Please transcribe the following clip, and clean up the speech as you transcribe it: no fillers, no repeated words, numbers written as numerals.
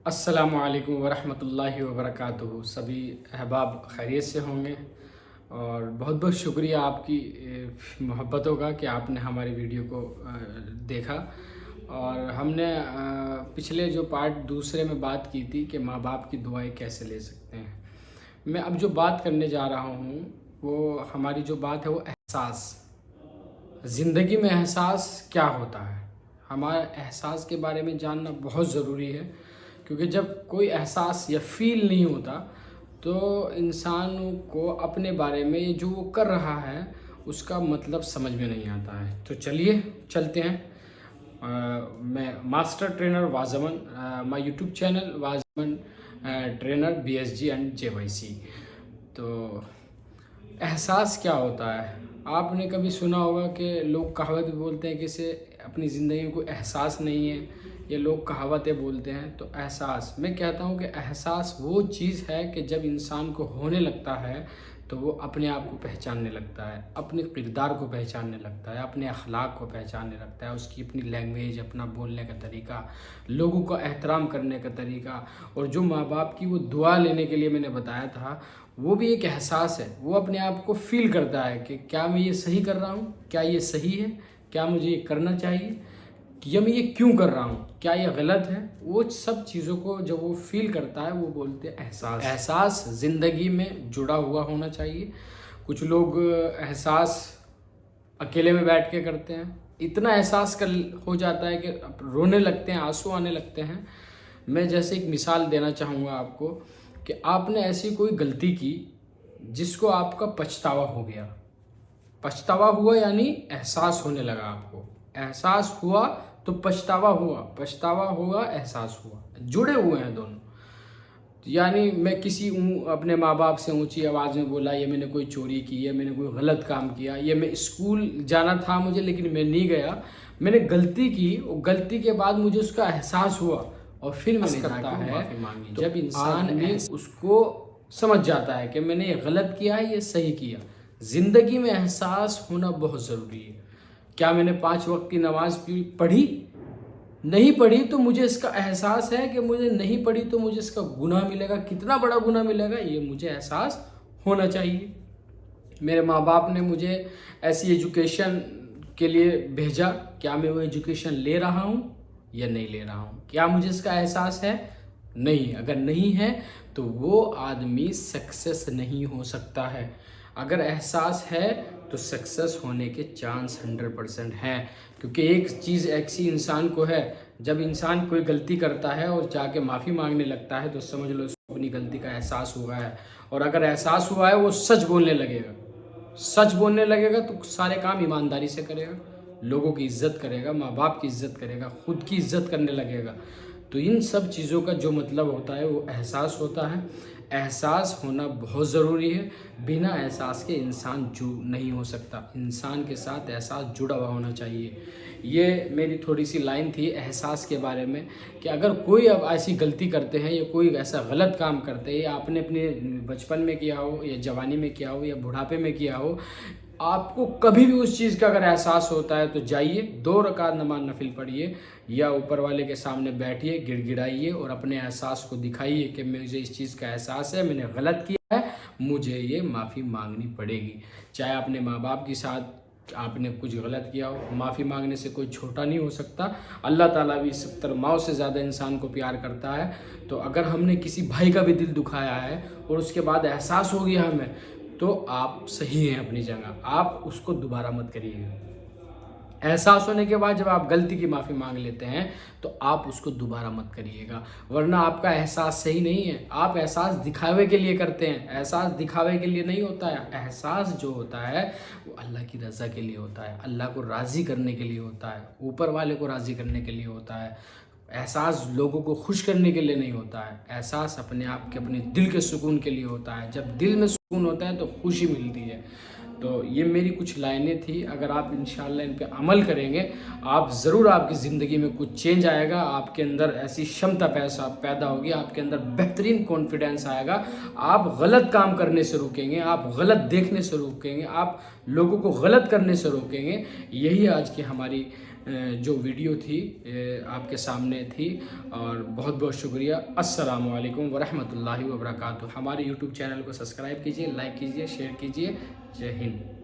السلام علیکم ورحمۃ اللہ وبرکاتہ۔ سبھی احباب خیریت سے ہوں گے، اور بہت بہت شکریہ آپ کی محبتوں کا کہ آپ نے ہماری ویڈیو کو دیکھا۔ اور ہم نے پچھلے جو پارٹ دوسرے میں بات کی تھی کہ ماں باپ کی دعائیں کیسے لے سکتے ہیں، میں اب جو بات کرنے جا رہا ہوں وہ ہماری جو بات ہے وہ احساس، زندگی میں احساس کیا ہوتا ہے، ہمارا احساس کے بارے میں جاننا بہت ضروری ہے، کیونکہ جب کوئی احساس یا فیل نہیں ہوتا تو انسان کو اپنے بارے میں جو وہ کر رہا ہے اس کا مطلب سمجھ میں نہیں آتا ہے۔ تو چلیے چلتے ہیں۔ میں ماسٹر ٹرینر وازمن، مائی یوٹیوب چینل وازمن ٹرینر BSG اینڈ JYC۔ تو احساس کیا ہوتا ہے؟ آپ نے کبھی سنا ہوگا کہ لوگ کہاوت بھی بولتے ہیں کہ اسے اپنی زندگی میں کوئی احساس نہیں ہے، یہ لوگ کہاوتیں بولتے ہیں۔ تو احساس، میں کہتا ہوں کہ احساس وہ چیز ہے کہ جب انسان کو ہونے لگتا ہے تو وہ اپنے آپ کو پہچاننے لگتا ہے، اپنے کردار کو پہچاننے لگتا ہے، اپنے اخلاق کو پہچاننے لگتا ہے، اس کی اپنی لینگویج، اپنا بولنے کا طریقہ، لوگوں کا احترام کرنے کا طریقہ، اور جو ماں باپ کی وہ دعا لینے کے لیے میں نے بتایا تھا وہ بھی ایک احساس ہے۔ وہ اپنے آپ کو فیل کرتا ہے کہ کیا میں یہ صحیح کر رہا ہوں، کیا یہ صحیح ہے، کیا مجھے یہ کرنا چاہیے، یا میں یہ کیوں کر رہا ہوں، کیا یہ غلط ہے۔ وہ سب چیزوں کو جب وہ فیل کرتا ہے وہ بولتے ہیں احساس۔ احساس زندگی میں جڑا ہوا ہونا چاہیے۔ کچھ لوگ احساس اکیلے میں بیٹھ کے کرتے ہیں، اتنا احساس ہو جاتا ہے کہ رونے لگتے ہیں، آنسو آنے لگتے ہیں۔ میں جیسے ایک مثال دینا چاہوں گا آپ کو کہ آپ نے ایسی کوئی غلطی کی جس کو آپ کا پچھتاوا ہو گیا، پچھتاوا ہوا یعنی احساس ہونے لگا، آپ کو احساس ہوا تو پچھتاوا ہوا، پچھتاوا ہوا احساس ہوا، جڑے ہوئے ہیں دونوں۔ یعنی میں اپنے ماں باپ سے اونچی آواز میں بولا، یہ میں نے کوئی چوری کی ہے، میں نے کوئی غلط کام کیا، یہ میں اسکول جانا تھا مجھے لیکن میں نہیں گیا، میں نے غلطی کی، اور غلطی کے بعد مجھے اس کا احساس ہوا، اور پھر میں نے کرتا ہے معافی مانگی۔ جب انسان اس کو سمجھ جاتا ہے کہ میں نے یہ غلط کیا ہے، یہ صحیح کیا۔ زندگی میں احساس ہونا بہت ضروری ہے۔ کیا میں نے 5 وقت کی نماز پڑھی؟ نہیں پڑھی تو مجھے اس کا احساس ہے کہ مجھے نہیں پڑھی تو مجھے اس کا گناہ ملے گا، کتنا بڑا گناہ ملے گا، یہ مجھے احساس ہونا چاہیے۔ میرے ماں باپ نے مجھے ایسی ایجوکیشن کے لیے بھیجا، کیا میں وہ ایجوکیشن لے رہا ہوں یا نہیں لے رہا ہوں؟ کیا مجھے اس کا احساس ہے؟ نہیں۔ اگر نہیں ہے تو وہ آدمی سکسیس نہیں ہو سکتا ہے۔ اگر احساس ہے تو سکسیس ہونے کے چانس 100% ہیں، کیونکہ ایک چیز ایسی انسان کو ہے، جب انسان کوئی غلطی کرتا ہے اور جا کے معافی مانگنے لگتا ہے تو سمجھ لو اس کو اپنی غلطی کا احساس ہوا ہے، اور اگر احساس ہوا ہے وہ سچ بولنے لگے گا، سچ بولنے لگے گا تو سارے کام ایمانداری سے کرے گا، لوگوں کی عزت کرے گا، ماں باپ کی عزت کرے گا، خود کی عزت کرنے لگے گا۔ تو ان سب چیزوں کا جو مطلب ہوتا ہے وہ احساس ہوتا ہے۔ احساس ہونا بہت ضروری ہے، بنا احساس کے انسان نہیں ہو سکتا، انسان کے ساتھ احساس جڑا ہوا ہونا چاہیے۔ یہ میری تھوڑی سی لائن تھی احساس کے بارے میں، کہ اگر کوئی اب ایسی غلطی کرتے ہیں یا کوئی ایسا غلط کام کرتے ہیں، یا آپ نے اپنے بچپن میں کیا ہو یا جوانی میں کیا ہو یا بڑھاپے میں کیا ہو، آپ کو کبھی بھی اس چیز کا اگر احساس ہوتا ہے تو جائیے 2 رکعت نماز نفل پڑھیے، یا اوپر والے کے سامنے بیٹھیے، گڑ گڑائیے اور اپنے احساس کو دکھائیے کہ مجھے اس چیز کا احساس ہے، میں نے غلط کیا ہے، مجھے یہ معافی مانگنی پڑے گی۔ چاہے اپنے ماں باپ کے ساتھ آپ نے کچھ غلط کیا ہو، معافی مانگنے سے کوئی چھوٹا نہیں ہو سکتا۔ اللہ تعالیٰ بھی 70 ماؤں سے زیادہ انسان کو پیار کرتا ہے۔ تو اگر ہم نے کسی بھائی کا بھی دل دکھایا ہے اور اس کے بعد احساس ہو گیا ہمیں، تو آپ صحیح ہیں اپنی جگہ، آپ اس کو دوبارہ مت کریے گا۔ احساس ہونے کے بعد جب آپ غلطی کی معافی مانگ لیتے ہیں تو آپ اس کو دوبارہ مت کریے گا، ورنہ آپ کا احساس صحیح نہیں ہے۔ آپ احساس دکھاوے کے لیے کرتے ہیں، احساس دکھاوے کے لیے نہیں ہوتا ہے۔ احساس جو ہوتا ہے وہ اللہ کی رضا کے لیے ہوتا ہے، اللہ کو راضی کرنے کے لیے ہوتا ہے، اوپر والے کو راضی کرنے کے لیے ہوتا ہے۔ احساس لوگوں کو خوش کرنے کے لیے نہیں ہوتا ہے، احساس اپنے آپ کے اپنے دل کے سکون کے لیے ہوتا ہے۔ جب دل میں سکون ہوتا ہے تو خوشی ملتی ہے۔ تو یہ میری کچھ لائنیں تھی، اگر آپ انشاءاللہ ان پہ عمل کریں گے، آپ ضرور آپ کی زندگی میں کچھ چینج آئے گا، آپ کے اندر ایسی شمتا پیدا ہوگی، آپ کے اندر بہترین کانفیڈنس آئے گا، آپ غلط کام کرنے سے روکیں گے، آپ غلط دیکھنے سے روکیں گے، آپ لوگوں کو غلط کرنے سے روکیں گے۔ یہی آج کی ہماری جو ویڈیو تھی آپ کے سامنے تھی، اور بہت بہت شکریہ۔ السلام علیکم ورحمۃ اللہ وبرکاتہ۔ ہمارے یوٹیوب چینل کو سبسکرائب کیجیے، لائک کیجیے، شیئر کیجیے۔ جے ہند۔